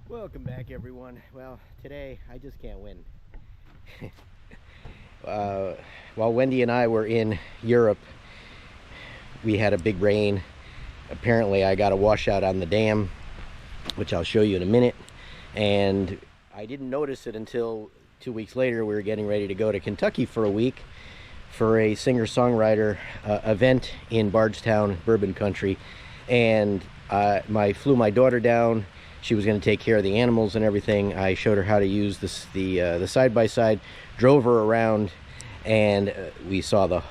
Welcome back, everyone. Well, today I just can't win. While Wendy and I were in Europe, we had a big rain. Apparently I got a washout on the dam, which I'll show you in a minute, and I didn't notice it until 2 weeks later. We were getting ready to go to Kentucky for a week for a singer-songwriter event in Bardstown, Bourbon Country, and I flew my daughter down. She was going to take care of the animals and everything. I showed her how to use the side-by-side, drove her around, and we saw the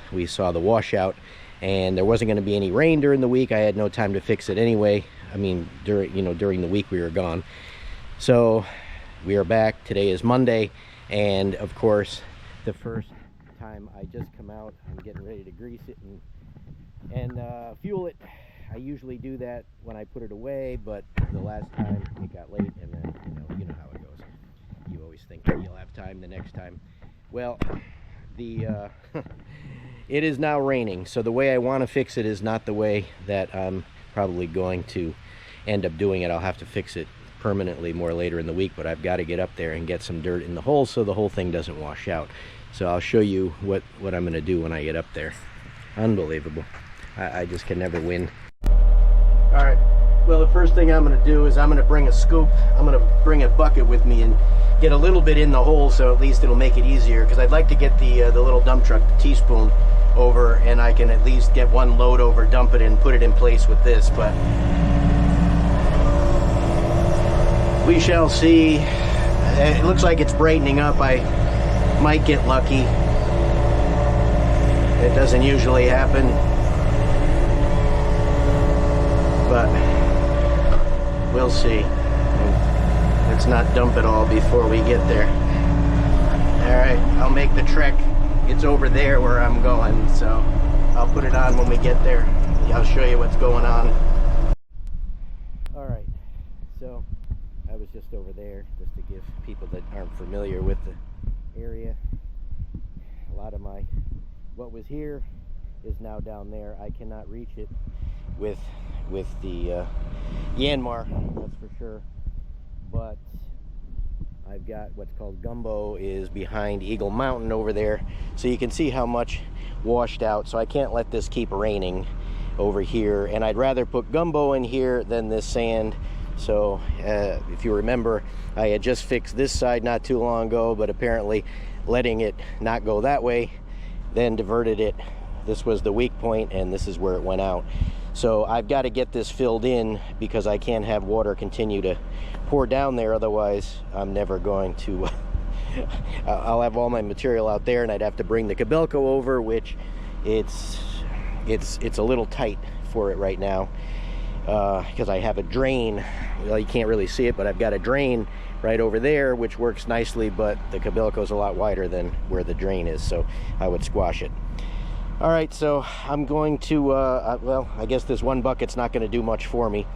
washout. And there wasn't going to be any rain during the week. I had no time to fix it anyway. I mean, during the week we were gone. So we are back. Today is Monday, and of course, the first time I just come out, I'm getting ready to grease it and fuel it. I usually do that when I put it away, but the last time it got late, and then you know how it goes. You always think that you'll have time the next time. Well, it is now raining, so the way I want to fix it is not the way that I'm probably going to end up doing it. I'll have to fix it permanently more later in the week, but I've got to get up there and get some dirt in the hole so the whole thing doesn't wash out. So I'll show you what I'm going to do when I get up there. Unbelievable. I just can never win. Alright, well, the first thing I'm going to do is I'm going to bring a scoop. I'm going to bring a bucket with me and get a little bit in the hole, so at least it'll make it easier, because I'd like to get the little dump truck, the teaspoon, over, and I can at least get one load over, dump it and put it in place with this, but we shall see. It looks like it's brightening up. I might get lucky. It doesn't usually happen, but we'll see. Let's not dump it all before we get there. Alright, I'll make the trek. It's over there where I'm going, so I'll put it on when we get there. I'll show you what's going on. Alright, so I was just over there just to give people that aren't familiar with the area. A lot of what was here is now down there. I cannot reach it with the Yanmar, that's for sure, but I've got what's called gumbo is behind Eagle Mountain over there, so you can see how much washed out. So I can't let this keep raining over here, and I'd rather put gumbo in here than this sand. So if you remember, I had just fixed this side not too long ago, but apparently letting it not go that way then diverted it. This was the weak point, and this is where it went out. So I've got to get this filled in, because I can't have water continue to pour down there, otherwise I'm never going to I'll have all my material out there, and I'd have to bring the Cabelco over, which it's a little tight for it right now, because I have a drain. Well, you can't really see it, but I've got a drain right over there which works nicely, but the Cabelco's a lot wider than where the drain is, so I would squash it. Alright, so I'm going to, well, I guess this one bucket's not going to do much for me,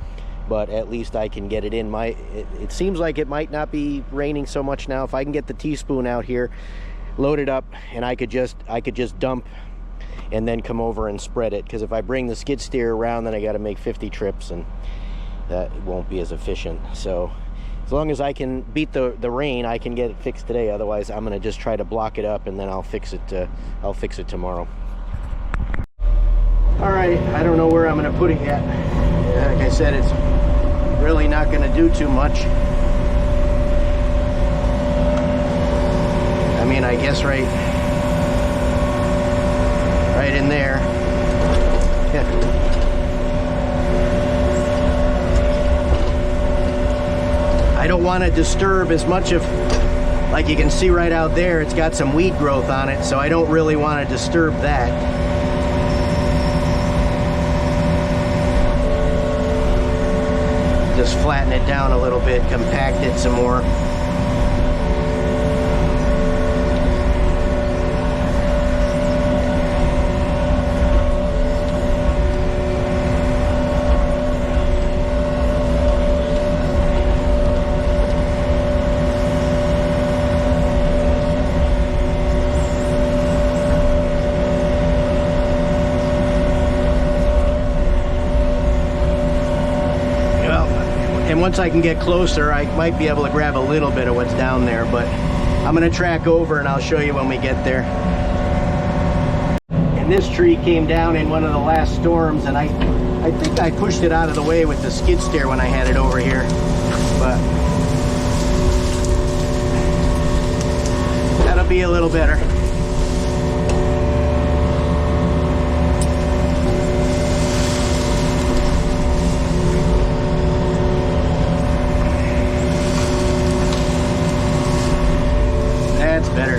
but at least I can get it in. It seems like it might not be raining so much now. If I can get the teaspoon out here, load it up, and I could just dump and then come over and spread it, because if I bring the skid steer around, then I got to make 50 trips, and that won't be as efficient. So as long as I can beat the rain, I can get it fixed today. Otherwise, I'm going to just try to block it up, and then I'll fix it tomorrow. Alright, I don't know where I'm going to put it yet. Like I said, it's really not going to do too much. I mean, I guess right in there. Yeah. I don't want to disturb as much of, like you can see right out there, it's got some weed growth on it, so I don't really want to disturb that. Just flatten it down a little bit, compact it some more. once I can get closer, I might be able to grab a little bit of what's down there, but I'm gonna track over and I'll show you when we get there. And this tree came down in one of the last storms, and I think I pushed it out of the way with the skid steer when I had it over here, but that'll be a little better. That's better.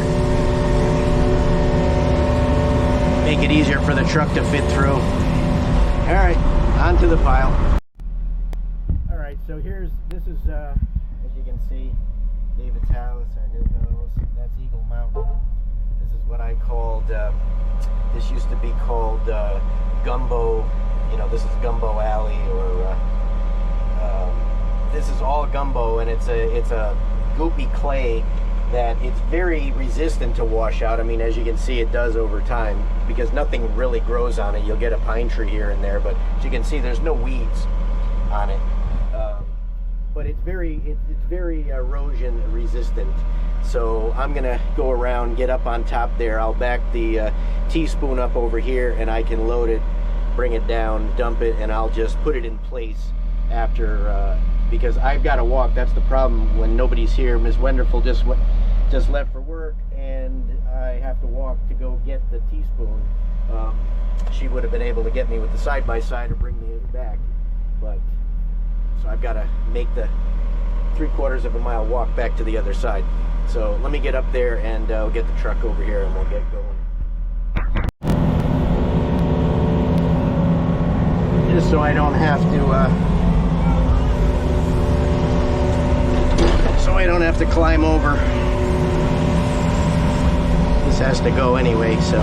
Make it easier for the truck to fit through. All right, onto the pile. All right, so this is, as you can see, David's house, our new house. That's Eagle Mountain. This is what I called, this used to be called Gumbo, this is Gumbo Alley, or this is all gumbo, and it's a goopy clay that it's very resistant to washout. I mean, as you can see, it does over time because nothing really grows on it. You'll get a pine tree here and there, but as you can see, there's no weeds on it. But it's very erosion resistant. So I'm gonna go around, get up on top there. I'll back the teaspoon up over here, and I can load it, bring it down, dump it, and I'll just put it in place after. Because I've got to walk. That's the problem when nobody's here. Ms. Wenderful just left for work, and I have to walk to go get the teaspoon. She would have been able to get me with the side-by-side or bring me back, but so I've got to make the 3/4 of a mile walk back to the other side. So let me get up there, and I'll get the truck over here, and we'll get going. Just so I don't have to climb over. This has to go anyway, so.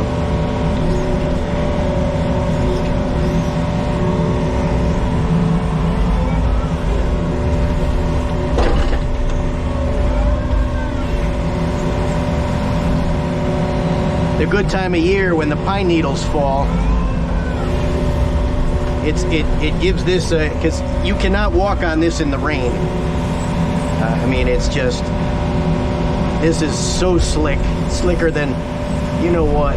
The good time of year when the pine needles fall, it gives this, because you cannot walk on this in the rain. I mean, it's just, this is so slick, slicker than, you know what.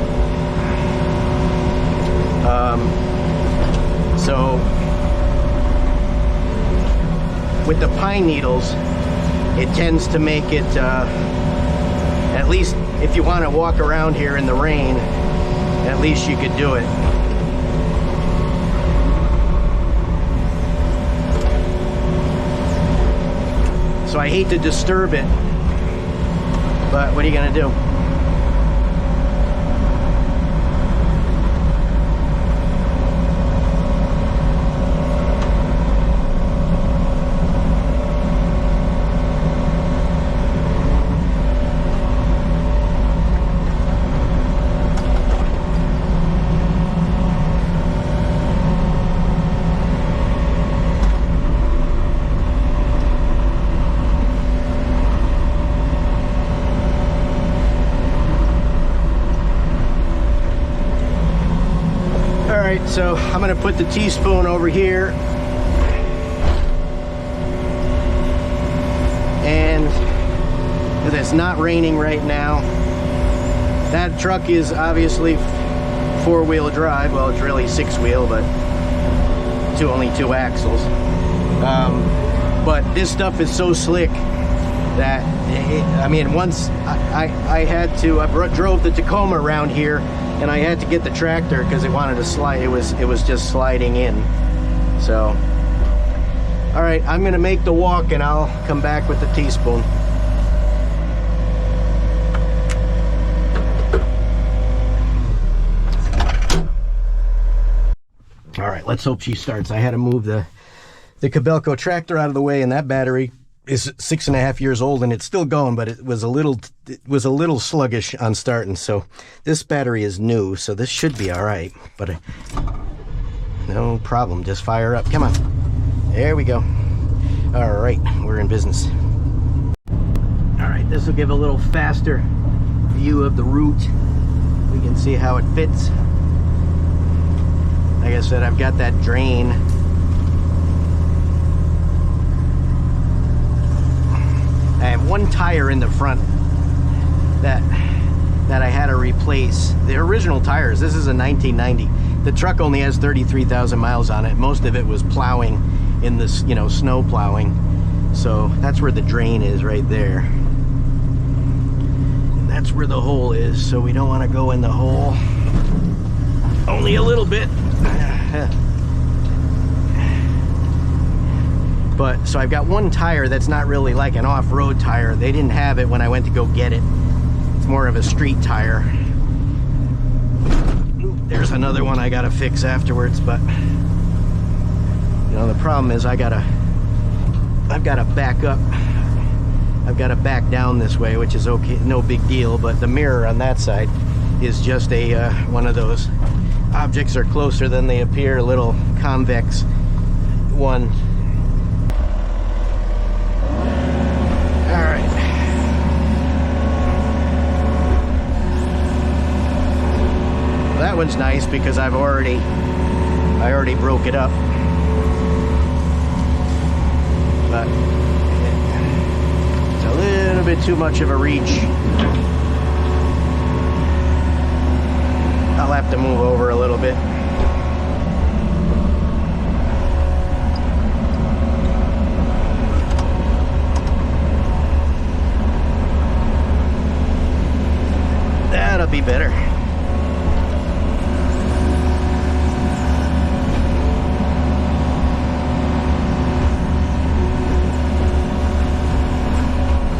So, with the pine needles, it tends to make it, at least if you want to walk around here in the rain, at least you could do it. So I hate to disturb it, but what are you gonna do? So I'm going to put the teaspoon over here, and because it's not raining right now, that truck is obviously 4-wheel drive. Well, it's really 6-wheel, but only 2 axles. But this stuff is so slick that I mean, once I drove the Tacoma around here, and I had to get the tractor because it wanted to slide. It was just sliding in. So, all right, I'm gonna make the walk, and I'll come back with the teaspoon. All right, let's hope she starts. I had to move the Kobelco tractor out of the way, and that battery is 6.5 years old, and it's still going, but it was a little sluggish on starting. So this battery is new, so this should be all right. But no problem. Just fire up. Come on. There we go. All right, we're in business. All right, this will give a little faster view of the route. We can see how it fits. Like I said, I've got that drain one tire in the front that I had to replace. The original tires, this is a 1990. The truck only has 33,000 miles on it. Most of it was plowing in this, you know, snow plowing. So that's where the drain is, right there. And that's where the hole is, so we don't want to go in the hole. Only a little bit. But, so I've got one tire that's not really like an off-road tire. They didn't have it when I went to go get it. It's more of a street tire. There's another one I gotta fix afterwards, but you know, the problem is I've gotta back up. I've gotta back down this way, which is okay, no big deal, but the mirror on that side is just a one of those objects are closer than they appear, a little convex one. Alright. That one's nice because I already broke it up. But it's a little bit too much of a reach. I'll have to move over a little bit. That'll be better.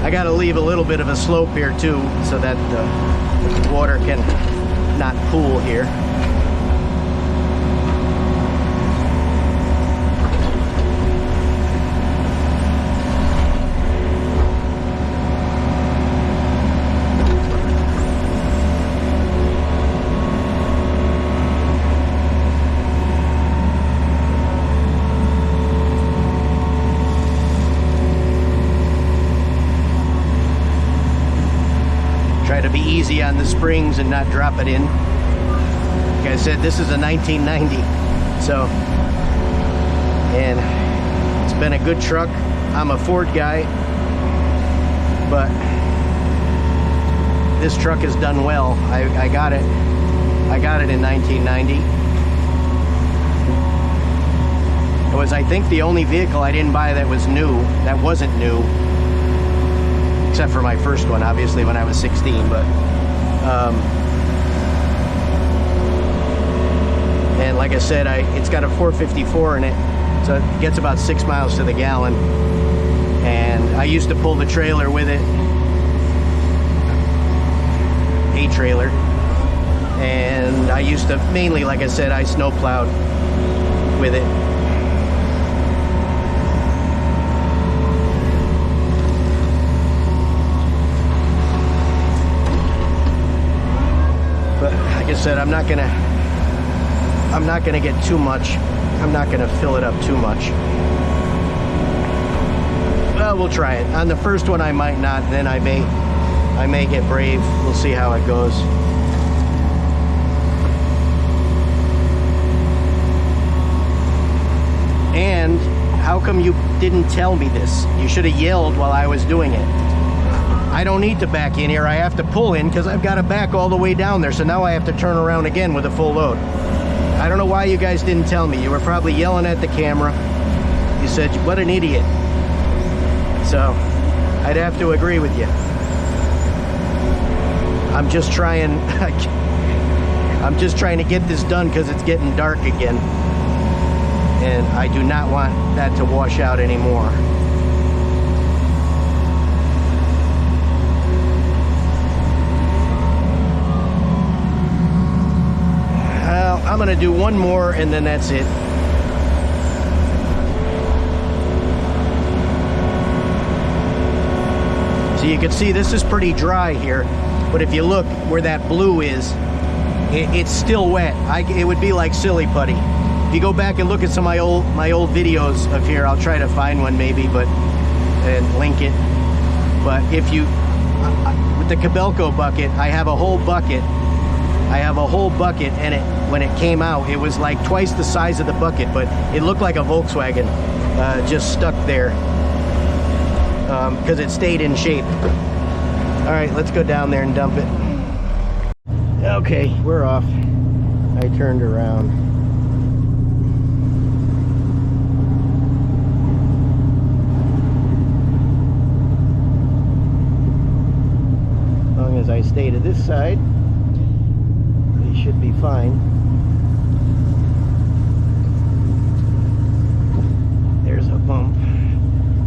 I gotta leave a little bit of a slope here too, so that the water can not pool here. Try to be easy on the springs and not drop it in. Like I said, this is a 1990, so, and it's been a good truck. I'm a Ford guy, but this truck has done well. I got it in 1990. It was, I think, the only vehicle I didn't buy that was new, that wasn't new. Except for my first one, obviously, when I was 16, but and like I said, it's got a 454 in it, so it gets about 6 miles to the gallon. And I used to pull the trailer with it, a trailer, and I used to mainly, like I said, I snow plowed with it. Like I said, I'm not gonna get too much. I'm not gonna fill it up too much. Well, we'll try it. On the first one I might not, then I may get brave. We'll see how it goes. And how come you didn't tell me this? You should have yelled while I was doing it. I don't need to back in here. I have to pull in because I've got to back all the way down there. So now I have to turn around again with a full load. I don't know why you guys didn't tell me. You were probably yelling at the camera. You said, what an idiot. So I'd have to agree with you. I'm just trying to get this done because it's getting dark again. And I do not want that to wash out anymore. I'm gonna do one more and then that's it. So you can see this is pretty dry here, but if you look where that blue is, it's still wet. It would be like silly putty. If you go back and look at some of my old videos of here, I'll try to find one maybe, and link it. But if you, with the Cabelco bucket, I have a whole bucket. And when it came out, it was like twice the size of the bucket, but it looked like a Volkswagen just stuck there. because it stayed in shape. All right, let's go down there and dump it. Okay, we're off. I turned around. As long as I stay to this side, they should be fine. There's a bump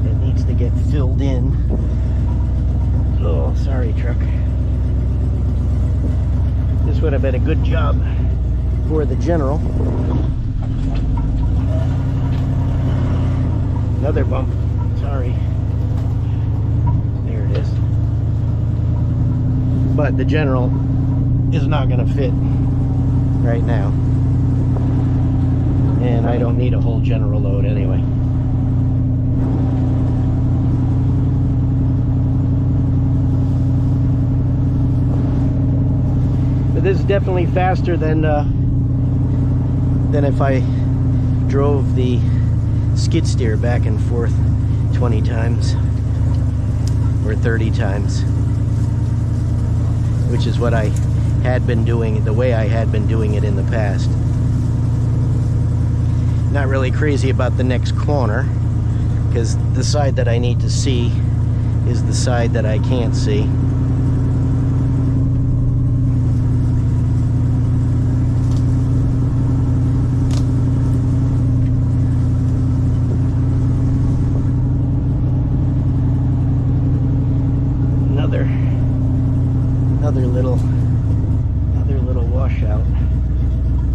that needs to get filled in. Oh, sorry, truck. This would have been a good job for the general. Another bump. Sorry. There it is. But the general is not going to fit right now. And I don't need a whole general load anyway. This is definitely faster than if I drove the skid steer back and forth 20 times or 30 times, which is what I had been doing, the way I had been doing it in the past. Not really crazy about the next corner, because the side that I need to see is the side that I can't see. Another little washout.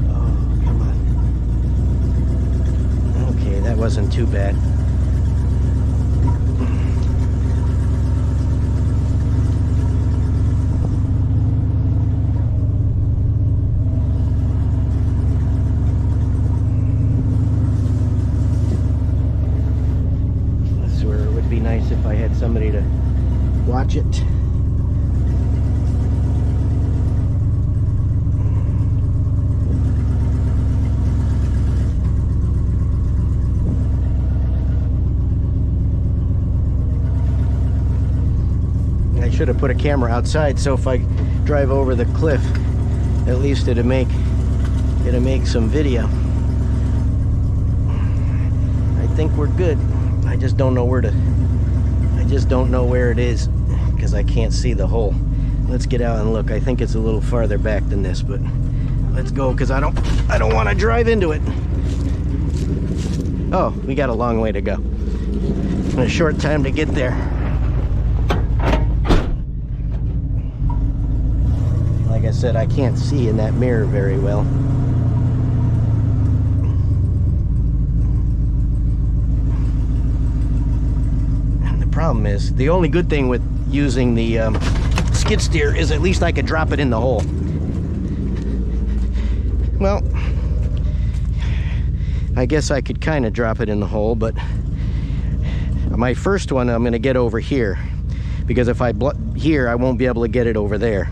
Oh, come on. Okay, that wasn't too bad. That's where it would be nice if I had somebody to watch it. Should have put a camera outside, so if I drive over the cliff, at least it'll make some video. I think we're good. I just don't know where it is because I can't see the hole. Let's get out and look. I think it's a little farther back than this, but let's go because I don't want to drive into it. Oh, we got a long way to go. And a short time to get there. Like I said, I can't see in that mirror very well. And the problem is, the only good thing with using the skid steer is at least I could drop it in the hole. Well, I guess I could kind of drop it in the hole, but my first one I'm going to get over here, because if I here I won't be able to get it over there.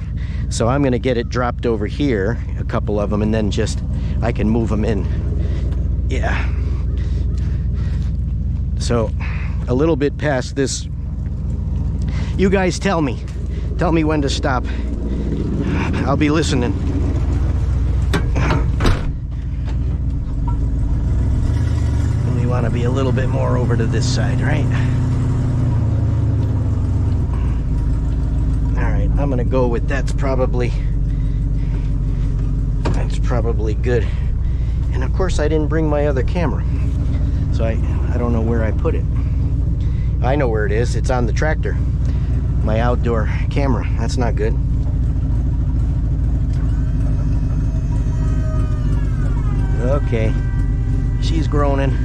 So I'm going to get it dropped over here, a couple of them, and then just I can move them in. Yeah. So a little bit past this. You guys tell me when to stop. I'll be listening. And we want to be a little bit more over to this side, right? I'm gonna go with that's probably good. And of course I didn't bring my other camera, so I don't know where I put it. I know where it is. It's on the tractor. My outdoor camera. That's not good. Okay, she's groaning.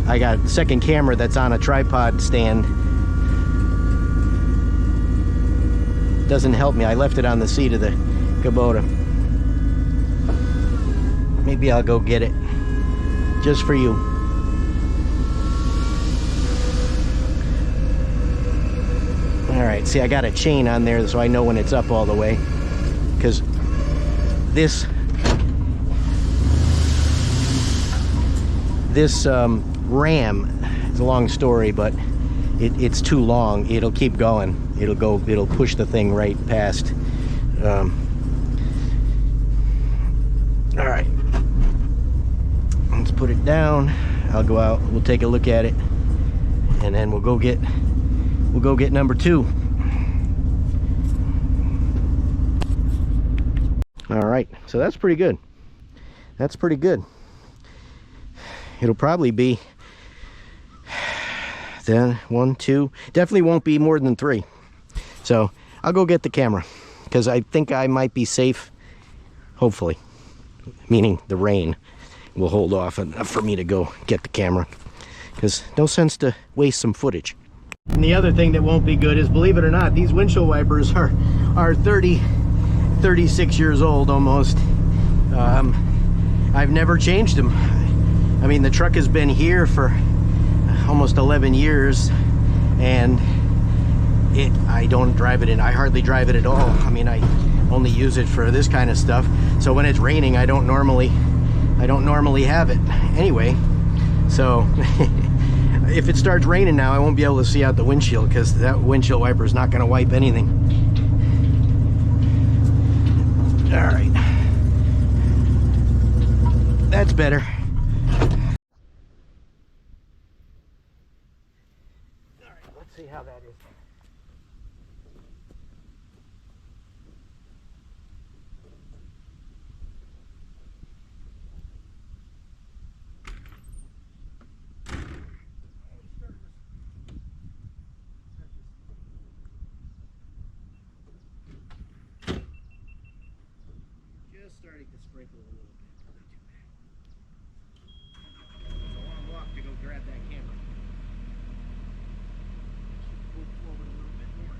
I got a second camera that's on a tripod stand. Doesn't help me. I left it on the seat of the Kubota. Maybe I'll go get it. Just for you. Alright, see, I got a chain on there so I know when it's up all the way. Because this ram, it's a long story, but it's too long. It'll keep going. It'll push the thing right past. All right, let's put it down. I'll go out, we'll take a look at it, and then we'll go get number 2. All right, so that's pretty good. That's pretty good. It'll probably be then 1, 2, definitely won't be more than 3. So I'll go get the camera, because I think I might be safe, hopefully, meaning the rain will hold off enough for me to go get the camera, because no sense to waste some footage. And the other thing that won't be good is, believe it or not, these windshield wipers are 36 years old almost. I've never changed them. I mean, the truck has been here for almost 11 years, and I don't drive it I hardly drive it at all. I mean, I only use it for this kind of stuff. So when it's raining, I don't normally have it anyway. So if it starts raining now, I won't be able to see out the windshield, because that windshield wiper is not going to wipe anything. All right, that's better. All right, let's see how that is. Just starting to sprinkle a little bit. Not too bad. It's a long walk to go grab that camera. Move forward a little bit more.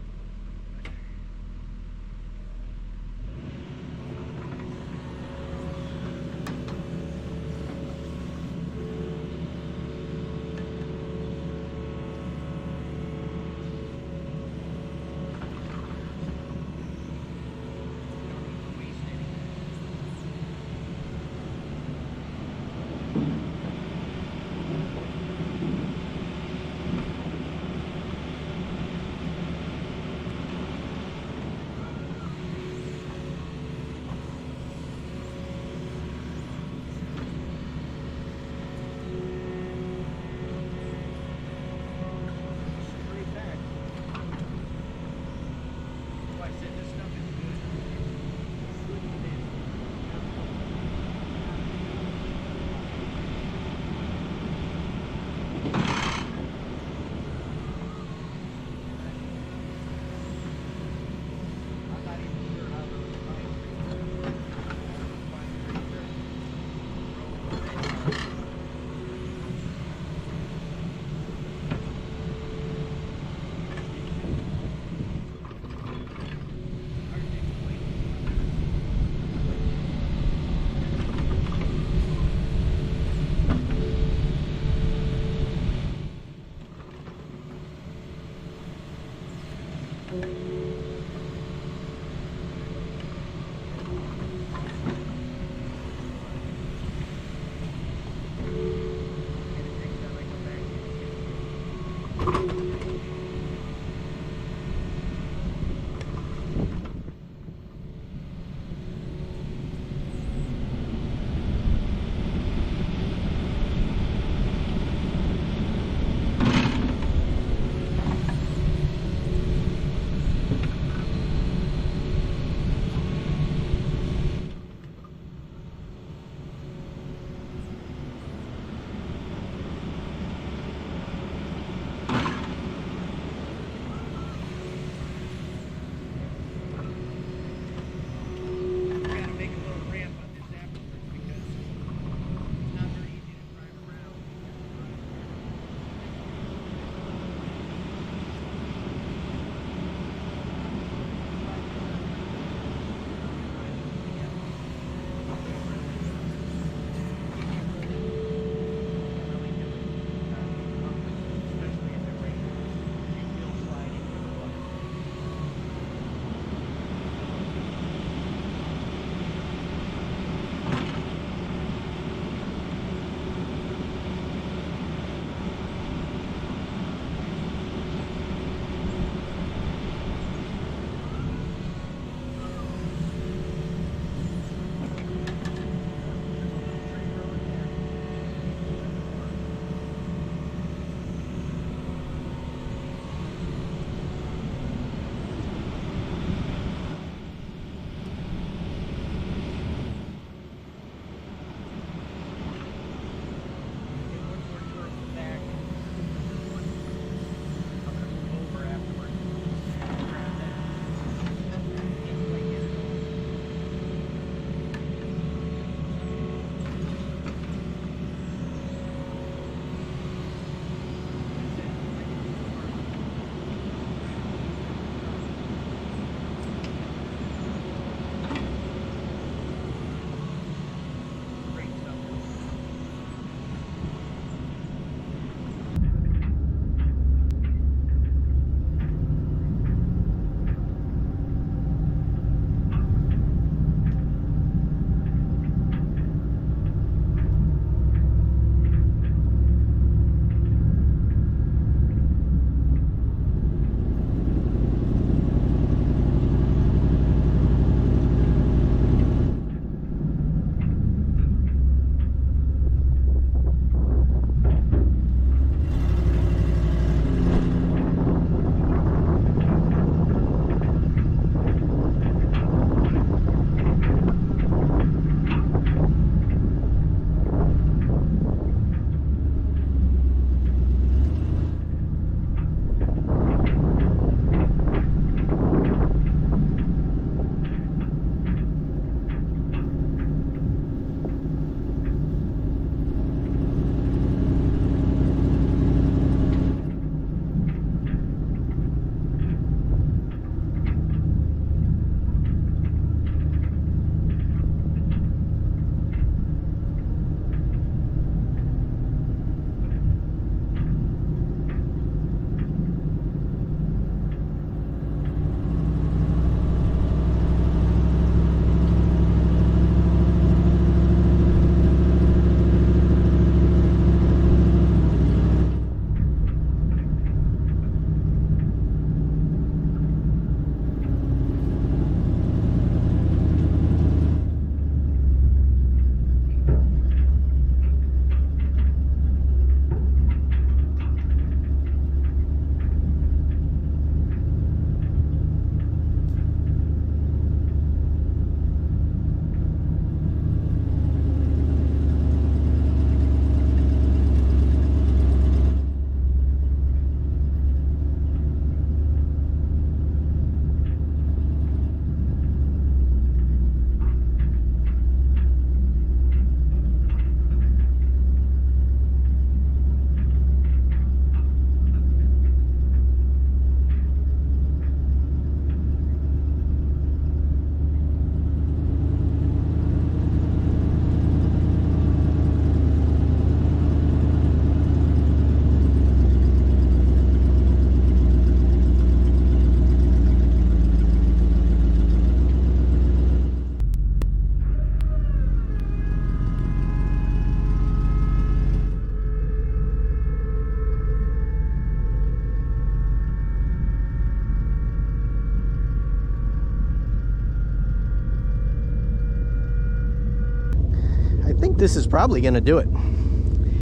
think this is probably gonna do it.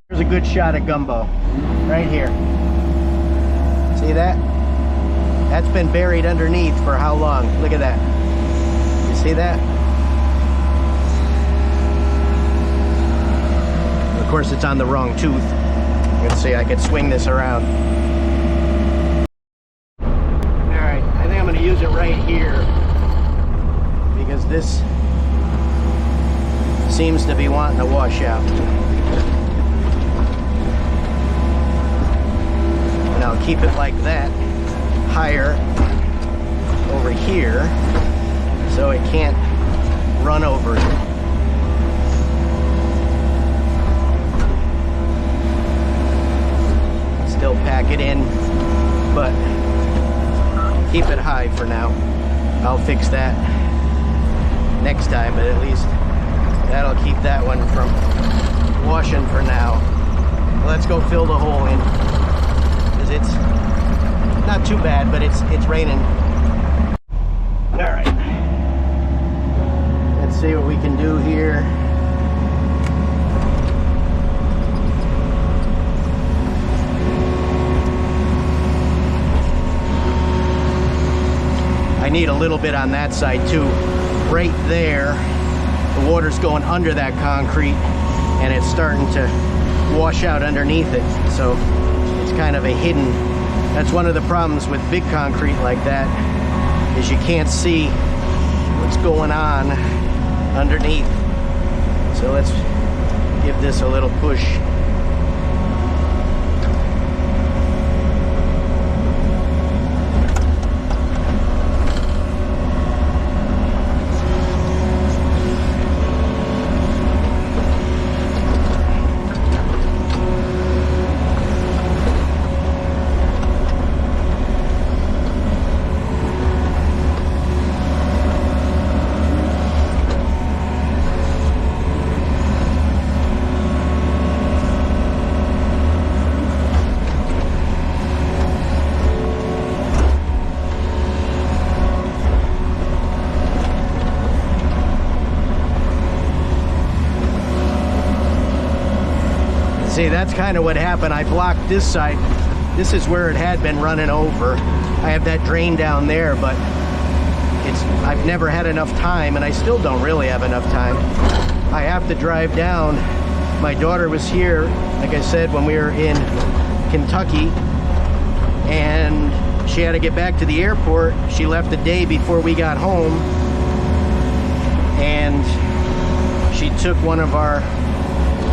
Here's a good shot of gumbo right here. See that? That's been buried underneath for how long? Look at that. You see that? Of course, it's on the wrong tooth. You can see I could swing this around. All right, I think I'm gonna use it right here because this seems to be wanting to wash out. And I'll keep it like that, higher over here, so it can't run over it. Still pack it in, but keep it high for now. I'll fix that next time, but at least that'll keep that one from washing for now. Let's go fill the hole in, because it's not too bad, but it's raining. All right, let's see what we can do here. I need a little bit on that side too. Right there, the water's going under that concrete and it's starting to wash out underneath it. So it's kind of a hidden, that's one of the problems with big concrete like that, is you can't see what's going on underneath. So let's give this a little push. See, that's kind of what happened. I blocked this side. This is where it had been running over. I have that drain down there, but I've never had enough time, and I still don't really have enough time. I have to drive down. My daughter was here, like I said, when we were in Kentucky, and she had to get back to the airport. She left the day before we got home, and she took one of our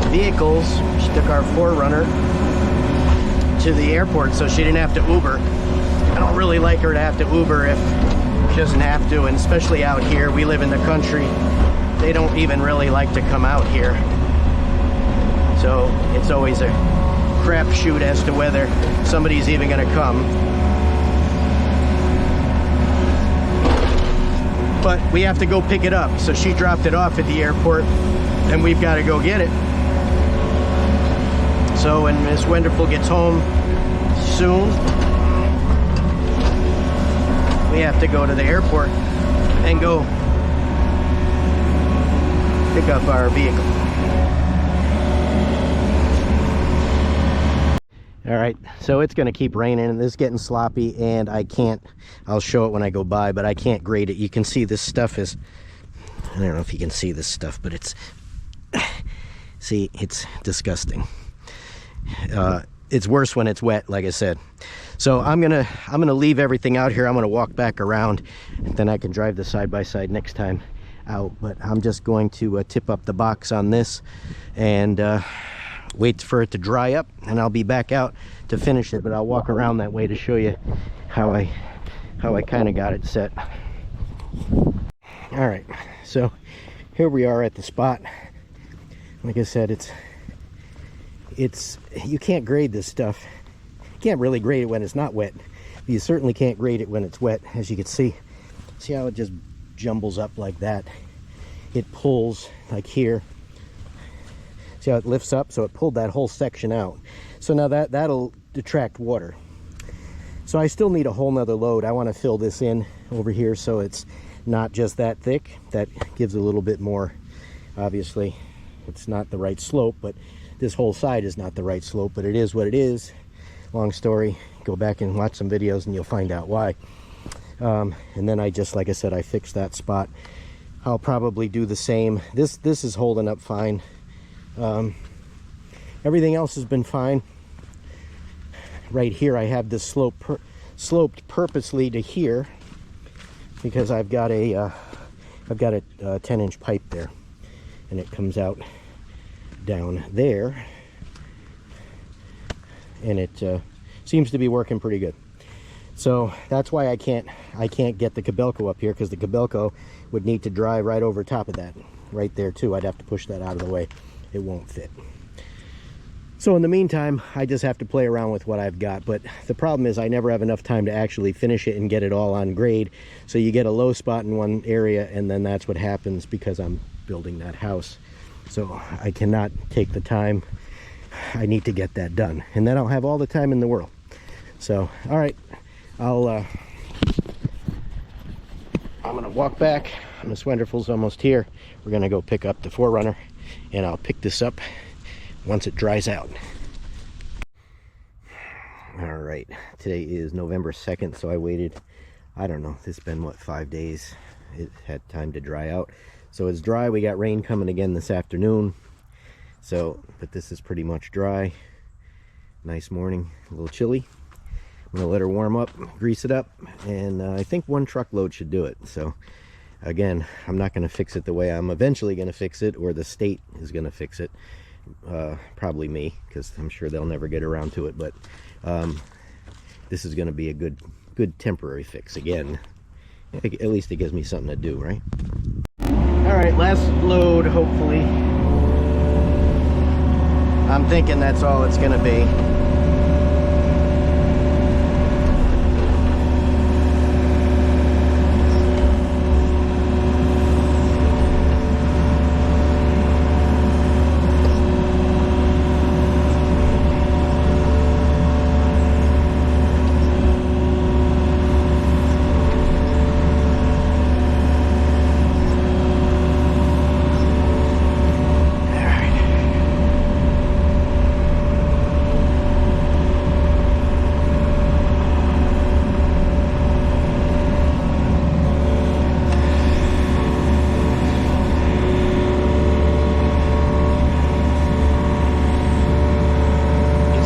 vehicles. She took our 4Runner to the airport so she didn't have to Uber. I don't really like her to have to Uber if she doesn't have to, and especially out here. We live in the country. They don't even really like to come out here. So it's always a crapshoot as to whether somebody's even gonna come. But we have to go pick it up. So she dropped it off at the airport and we've got to go get it. So when Miss Wonderful gets home soon, we have to go to the airport and go pick up our vehicle. All right, so it's gonna keep raining and this is getting sloppy, and I'll show it when I go by, but I can't grade it. You can see this stuff is, I don't know if you can see this stuff, but it's, see, it's disgusting. It's worse when it's wet, like I said. So I'm gonna leave everything out here. I'm gonna walk back around, and then I can drive the side-by-side next time out. But I'm just going to tip up the box on this and wait for it to dry up, and I'll be back out to finish it. But I'll walk around that way to show you how I kind of got it set. All right, so here we are at the spot. Like I said, it's you can't grade this stuff. You can't really grade it when it's not wet. You certainly can't grade it when it's wet. As you can see how it just jumbles up like that. It pulls like here. See how it lifts up? So it pulled that whole section out. So now that'll detract water. So I still need a whole nother load. I want to fill this in over here so it's not just that thick. That gives a little bit more, obviously, It's not the right slope, but this whole side is not the right slope, but it is what it is. Long story, go back and watch some videos and you'll find out why. And then I just, like I said, I fixed that spot. I'll probably do the same. This is holding up fine. Everything else has been fine. Right here I have this sloped purposely to here because I've got a 10-inch pipe there, and it comes out down there, and it seems to be working pretty good. So that's why I can't get the Kabelco up here, because the Kabelco would need to drive right over top of that right there too. I'd have to push that out of the way. It won't fit. So in the meantime, I just have to play around with what I've got. But the problem is I never have enough time to actually finish it and get it all on grade. So you get a low spot in one area, and then that's what happens because I'm building that house. So I cannot take the time. I need to get that done, and then I'll have all the time in the world. So, all right, I'm gonna walk back. Miss Wenderful's almost here. We're gonna go pick up the 4Runner, and I'll pick this up once it dries out. All right, today is November 2nd, so I waited, I don't know, this has been what, 5 days. It had time to dry out. So it's dry. We got rain coming again this afternoon. So, but this is pretty much dry. Nice morning, a little chilly. I'm gonna let her warm up, grease it up, and I think 1 truckload should do it. So again, I'm not gonna fix it the way I'm eventually gonna fix it, or the state is gonna fix it. Probably me, because I'm sure they'll never get around to it, but this is gonna be a good temporary fix again. At least it gives me something to do, right? All right, last load, hopefully. I'm thinking that's all it's gonna be.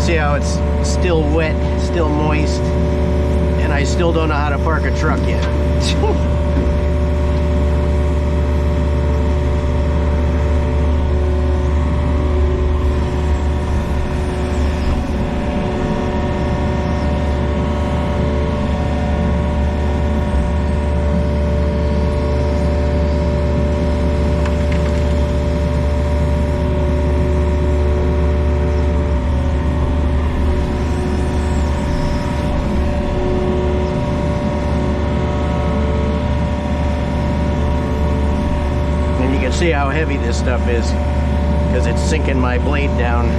See how it's still wet, still moist, and I still don't know how to park a truck yet. See how heavy this stuff is, because it's sinking my blade down.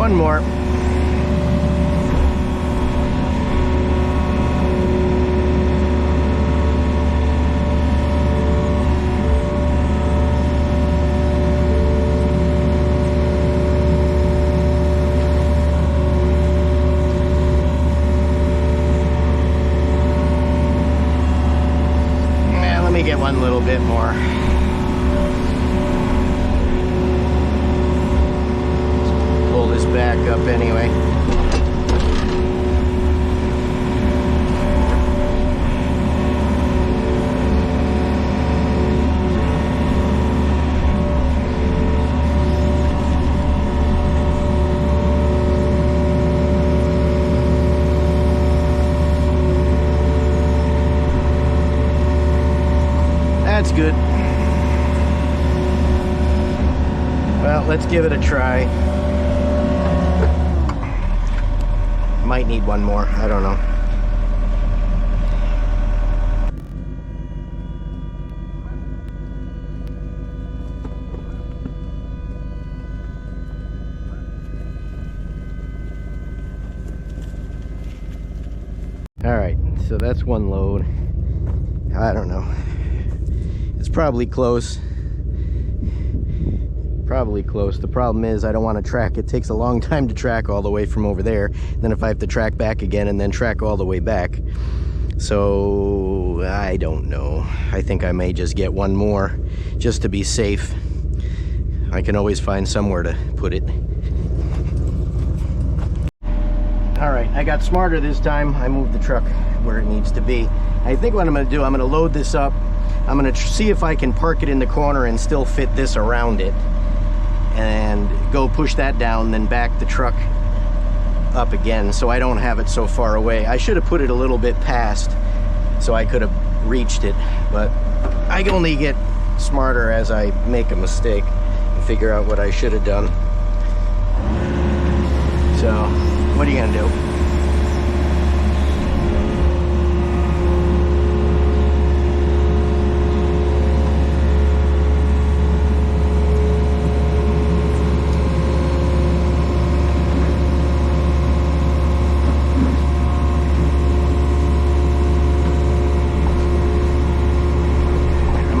One more. Let me get one little bit more. back up anyway. That's good. Well, let's give it a try. Might need one more, I don't know. All right, so that's one load. I don't know. It's probably close. Probably close. The problem is I don't want to track. It takes a long time to track all the way from over there. Then if I have to track back again and then track all the way back. So I don't know. I think I may just get one more just to be safe. I can always find somewhere to put it. All right, I got smarter this time. I moved the truck where it needs to be. I think what I'm going to do, I'm going to load this up. I'm going to see if I can park it in the corner and still fit this around it. And go push that down, then back the truck up again so I don't have it so far away. I should have put it a little bit past so I could have reached it, but I only get smarter as I make a mistake and figure out what I should have done. So, what are you gonna do?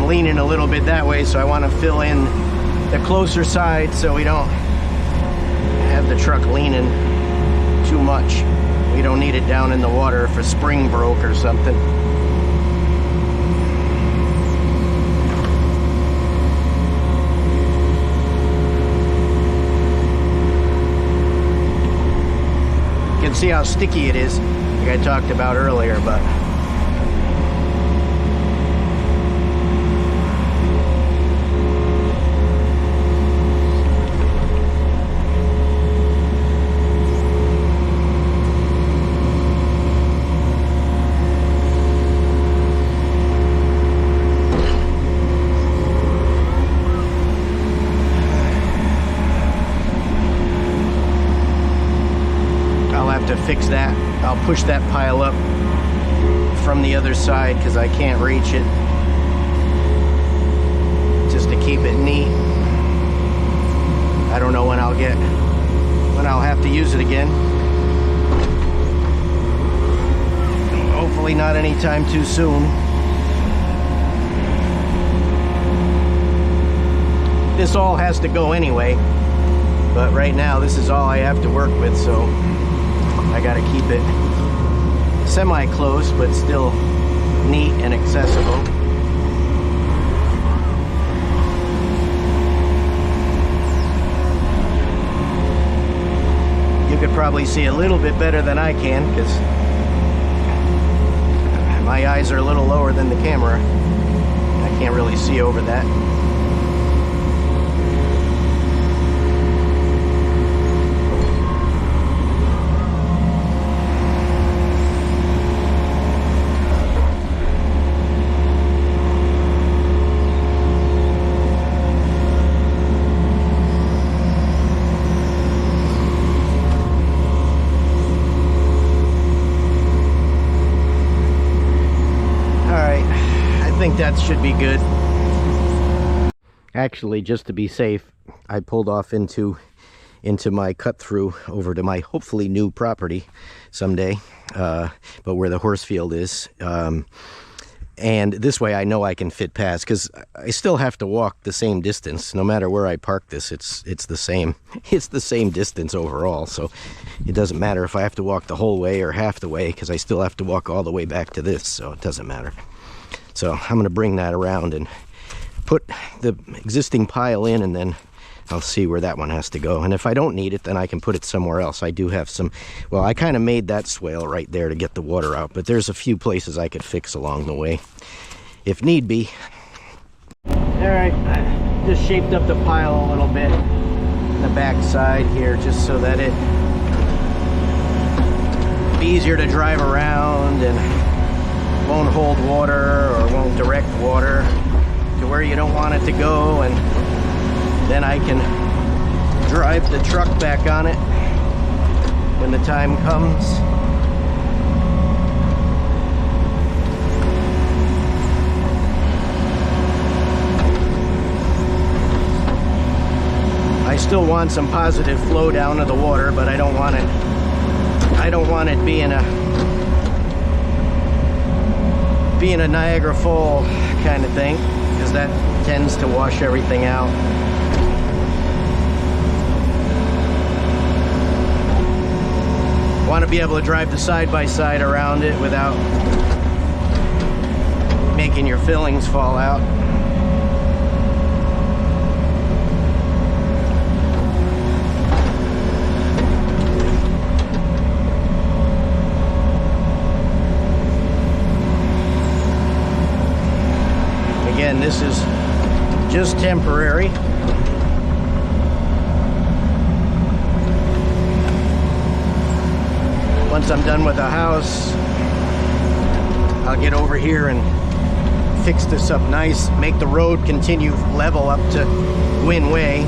Leaning a little bit that way, so I want to fill in the closer side so we don't have the truck leaning too much. We don't need it down in the water if a spring broke or something. You can see how sticky it is, like I talked about earlier, but fix that. I'll push that pile up from the other side because I can't reach it, just to keep it neat. I don't know when I'll have to use it again. Hopefully not anytime too soon. This all has to go anyway, but right now this is all I have to work with, so I gotta keep it semi-close, but still neat and accessible. You could probably see a little bit better than I can, because my eyes are a little lower than the camera. I can't really see over that. I think that should be good. Actually, just to be safe, I pulled off into my cut through over to my hopefully new property someday, but where the horse field is. And this way I know I can fit past, because I still have to walk the same distance no matter where I park this. It's the same distance overall, so it doesn't matter if I have to walk the whole way or half the way, because I still have to walk all the way back to this, so it doesn't matter. So I'm going to bring that around and put the existing pile in, and then I'll see where that one has to go. And if I don't need it, then I can put it somewhere else. I do have some, well, I kind of made that swale right there to get the water out, but there's a few places I could fix along the way, if need be. All right, I just shaped up the pile a little bit on the back side here, just so that it be easier to drive around and won't hold water or won't direct water to where you don't want it to go, and then I can drive the truck back on it when the time comes. I still want some positive flow down to the water, but I don't want it being a Niagara Fall kind of thing, because that tends to wash everything out. Want to be able to drive the side-by-side around it without making your fillings fall out. Again, this is just temporary. Once I'm done with the house, I'll get over here and fix this up nice, make the road continue level up to Gwyn Way.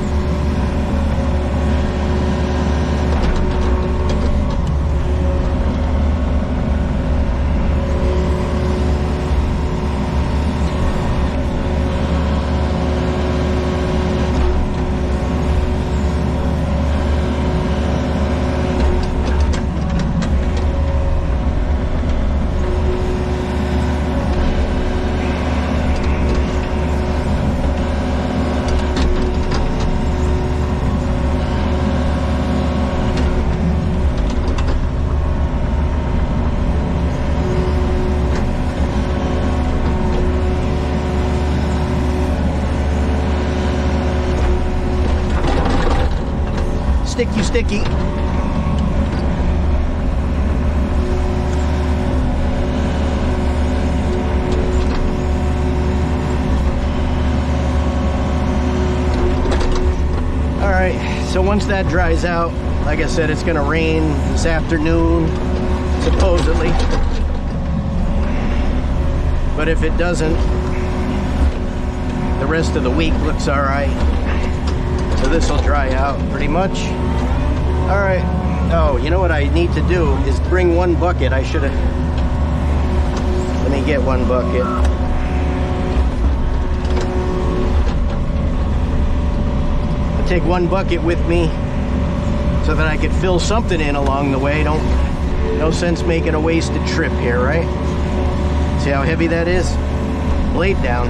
Sticky. All right, so once that dries out, like I said, it's gonna rain this afternoon, supposedly. But if it doesn't, the rest of the week looks all right. So this will dry out pretty much. All right. Oh, you know what I need to do is bring one bucket. I should have. Let me get one bucket. I'll take one bucket with me so that I could fill something in along the way. No sense making a wasted trip here, right? See how heavy that is? Blade down.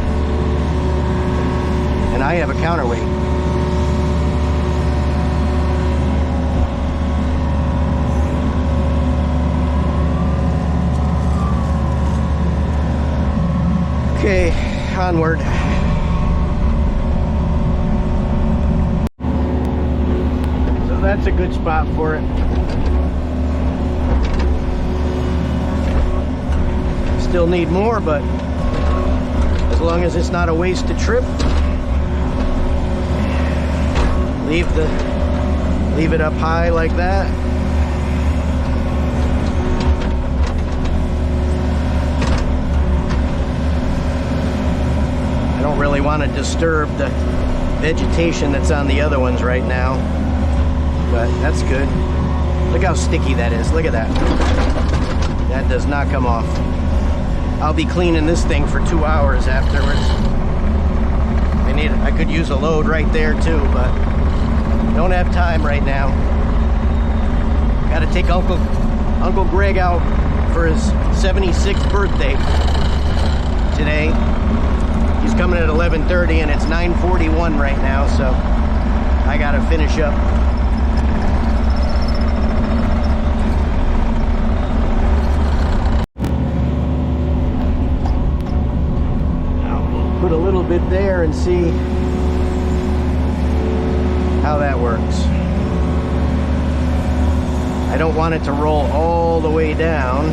And I have a counterweight. Okay, onward. So that's a good spot for it. Still need more, but as long as it's not a wasted trip, leave it up high like that. I don't really want to disturb the vegetation that's on the other ones right now, but that's good. Look how sticky that is. Look at that. That does not come off. I'll be cleaning this thing for 2 hours afterwards. I could use a load right there too, but don't have time right now. Got to take Uncle Greg out for his 76th birthday today. He's coming at 11:30 and it's 9:41 right now, so I got to finish up. I'll put a little bit there and see how that works. I don't want it to roll all the way down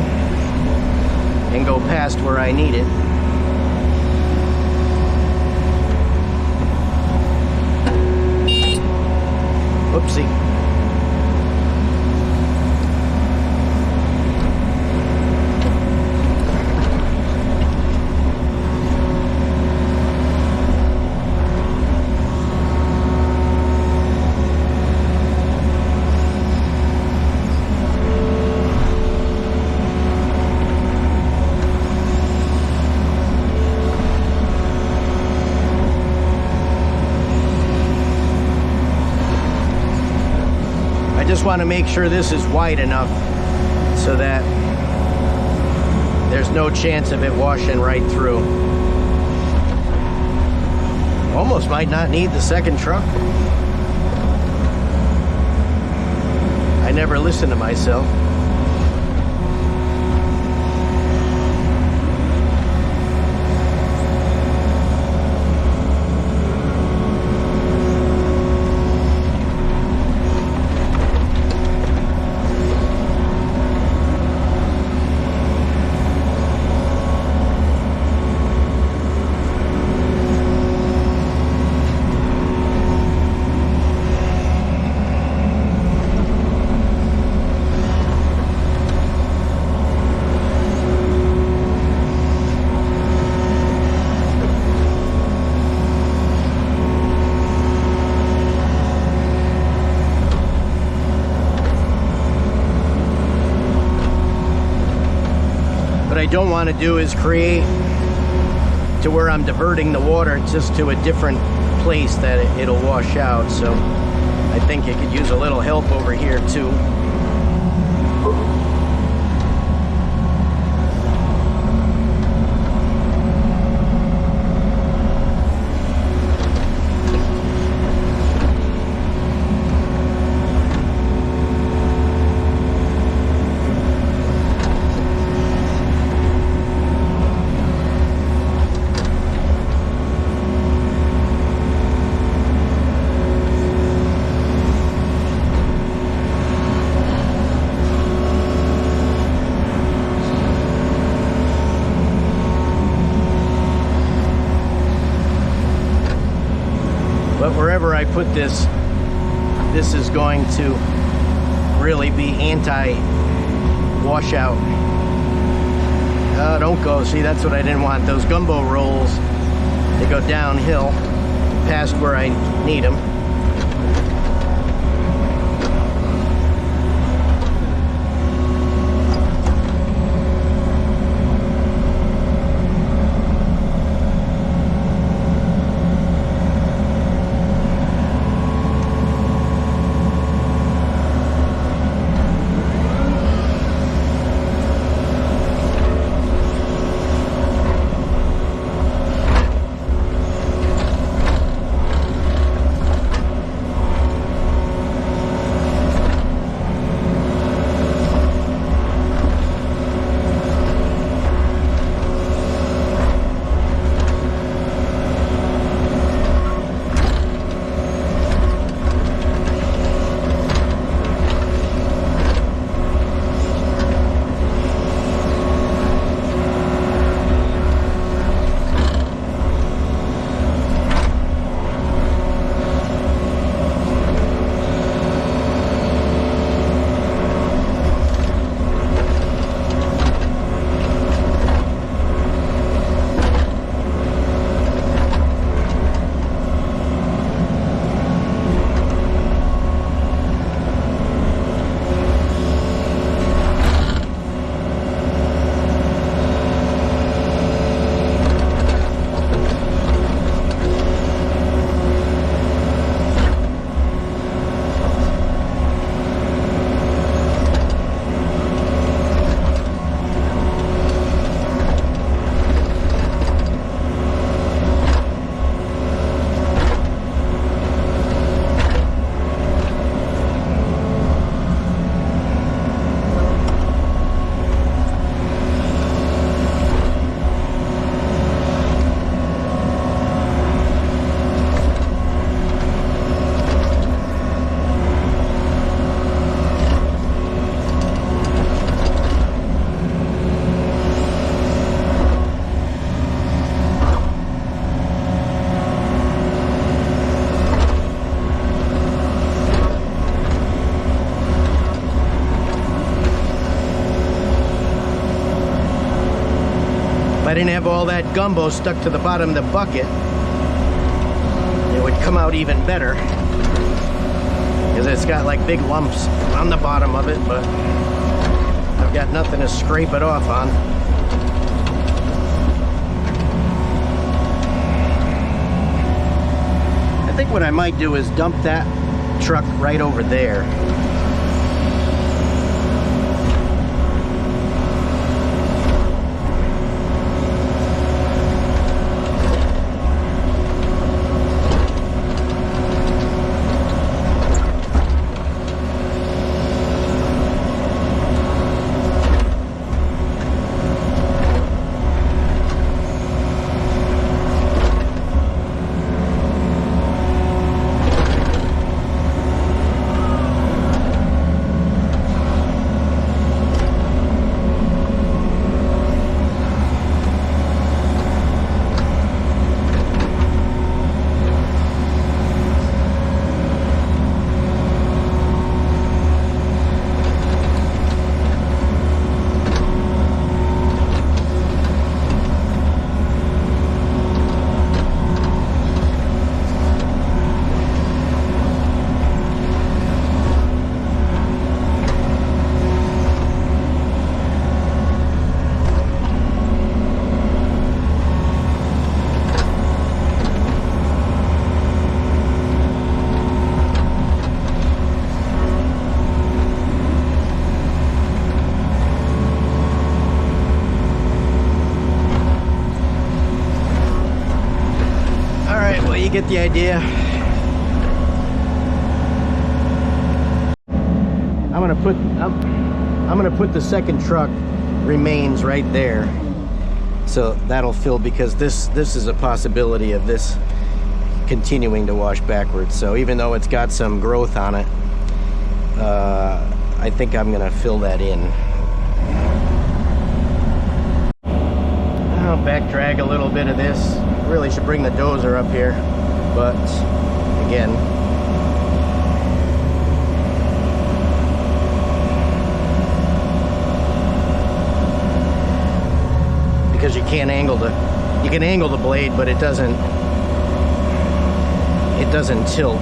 and go past where I need it. Whoopsie. I just want to make sure this is wide enough so that there's no chance of it washing right through. Almost might not need the second truck. I never listen to myself. What I don't want to do is create to where I'm diverting the water just to a different place that it'll wash out. So I think it could use a little help over here too. But wherever I put this, this is going to really be anti-washout. Don't go. See, that's what I didn't want. Those gumbo rolls, they go downhill past where I need them. I didn't have all that gumbo stuck to the bottom of the bucket, it would come out even better. Because it's got like big lumps on the bottom of it, but I've got nothing to scrape it off on. I think what I might do is dump that truck right over there. You get the idea. I'm gonna put the second truck remains right there, so that'll fill, because this is a possibility of this continuing to wash backwards. So even though it's got some growth on it, I think I'm gonna fill that in. I'll back drag a little bit of this. Really should bring the dozer up here, but again, because you can angle the blade, but it doesn't tilt.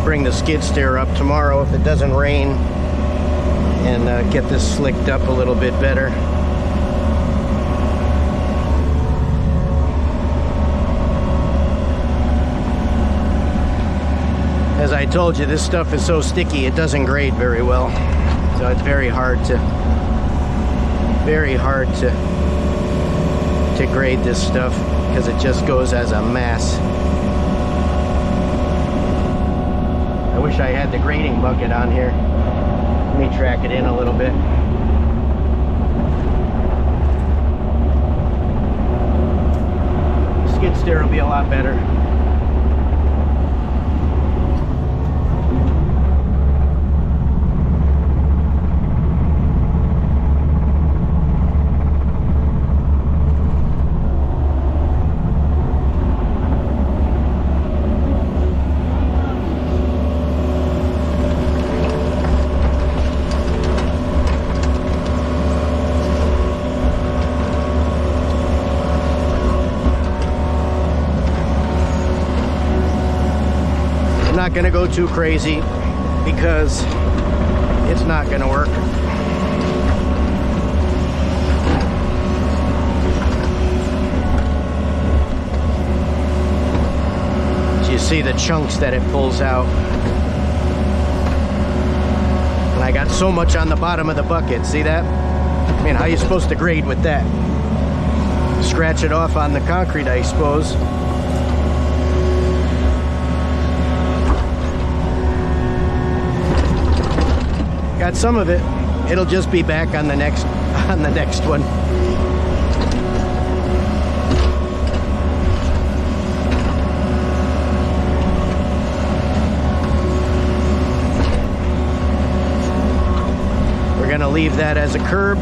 Bring the skid steer up tomorrow if it doesn't rain, and get this slicked up a little bit better. As I told you, this stuff is so sticky it doesn't grade very well, so it's very hard to grade this stuff because it just goes as a mass. I wish I had the grading bucket on here. Let me track it in a little bit. Skid steer will be a lot better. Not gonna go too crazy because it's not gonna work. So you see the chunks that it pulls out. And I got so much on the bottom of the bucket, see that? I mean, how are you supposed to grade with that? Scratch it off on the concrete, I suppose. Got some of it. It'll just be back on the next one. We're gonna leave that as a curb.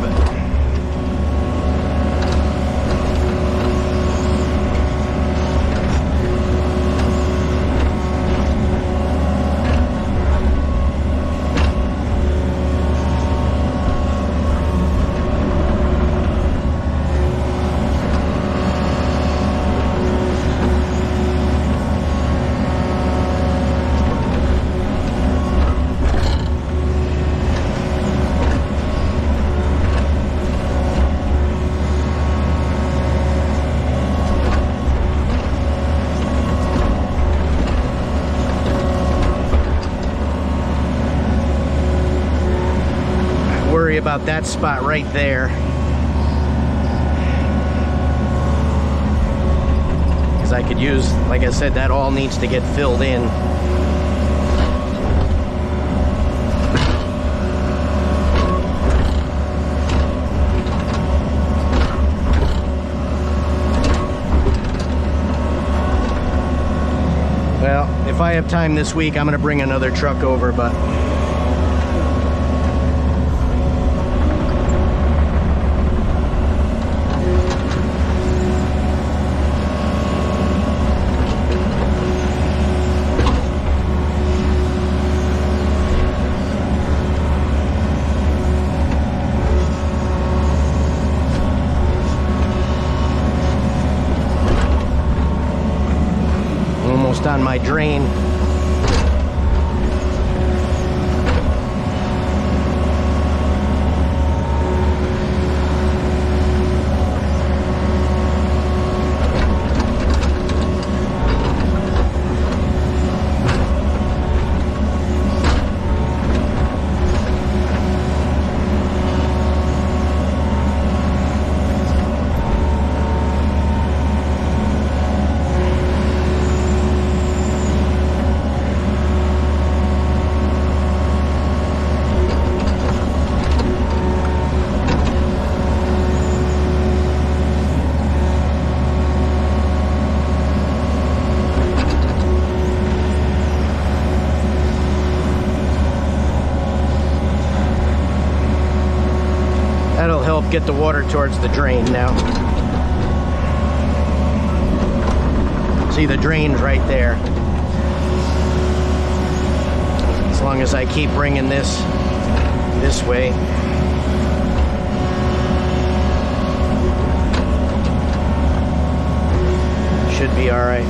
about that spot right there. Because I could use, like I said, that all needs to get filled in. Well, if I have time this week, I'm going to bring another truck over, but almost on my drain. That'll help get the water towards the drain now. See, the drain's right there. As long as I keep bringing this way. Should be all right.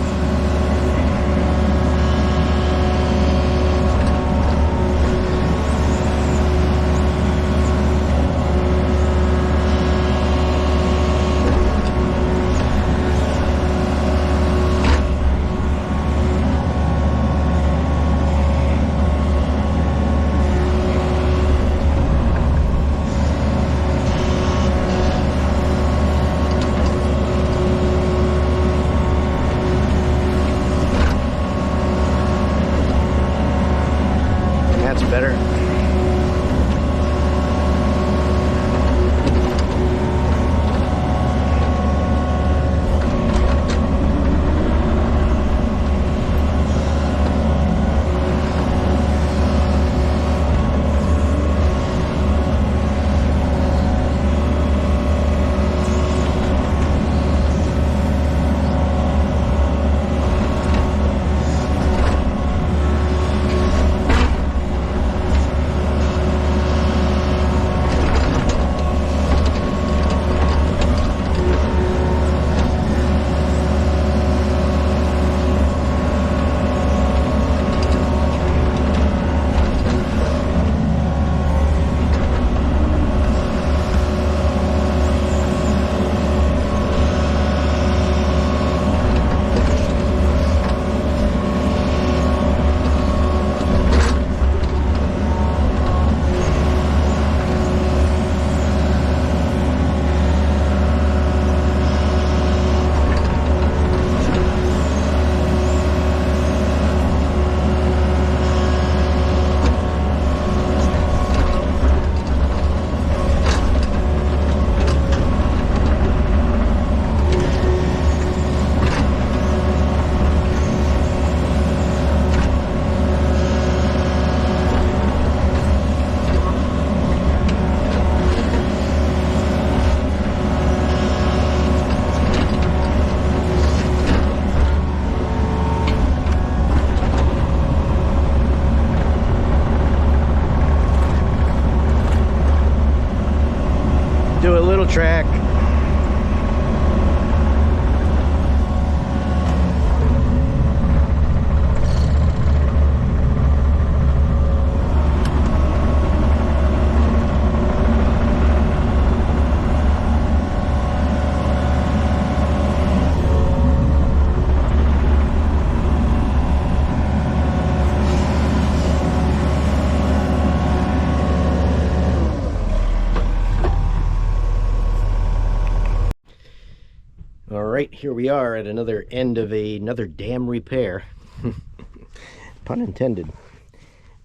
Better. right, here we are at another end of another dam repair. Pun intended.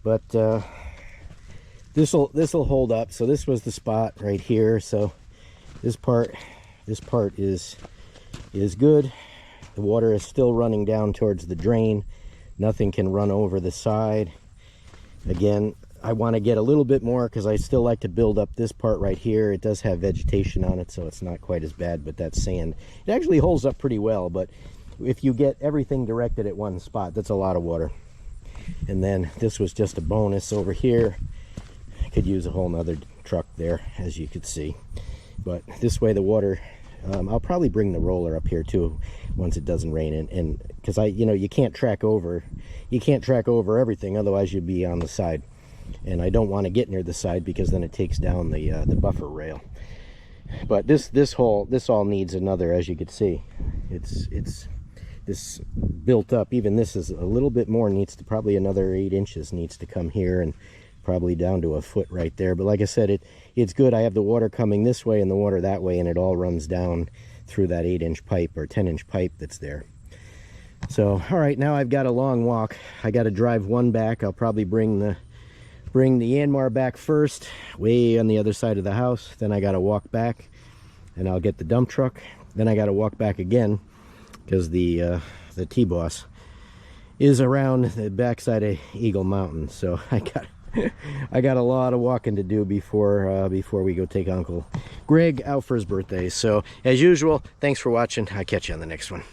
But this'll hold up. So this was the spot right here. So this part is good. The water is still running down towards the drain. Nothing can run over the side. Again, I want to get a little bit more because I still like to build up this part right here. It does have vegetation on it, so it's not quite as bad, but that's sand. It actually holds up pretty well, but if you get everything directed at one spot, that's a lot of water. And then this was just a bonus over here. I could use a whole nother truck there, as you could see. But this way the water, I'll probably bring the roller up here too once it doesn't rain, and because you can't track over everything, otherwise you'd be on the side. And I don't want to get near the side because then it takes down the buffer rail. But this all needs another, as you can see. It's this built up. Even this is a little bit more, needs to probably another 8 inches needs to come here, and probably down to a foot right there. But like I said, it's good. I have the water coming this way and the water that way, and it all runs down through that 8-inch pipe or 10-inch pipe that's there. So all right, now I've got a long walk. I got to drive one back. I'll probably bring the Yanmar back first, way on the other side of the house. Then I got to walk back, and I'll get the dump truck. Then I got to walk back again because the T-Boss is around the backside of Eagle Mountain. So I got a lot of walking to do before we go take Uncle Greg out for his birthday. So as usual, thanks for watching. I'll catch you on the next one.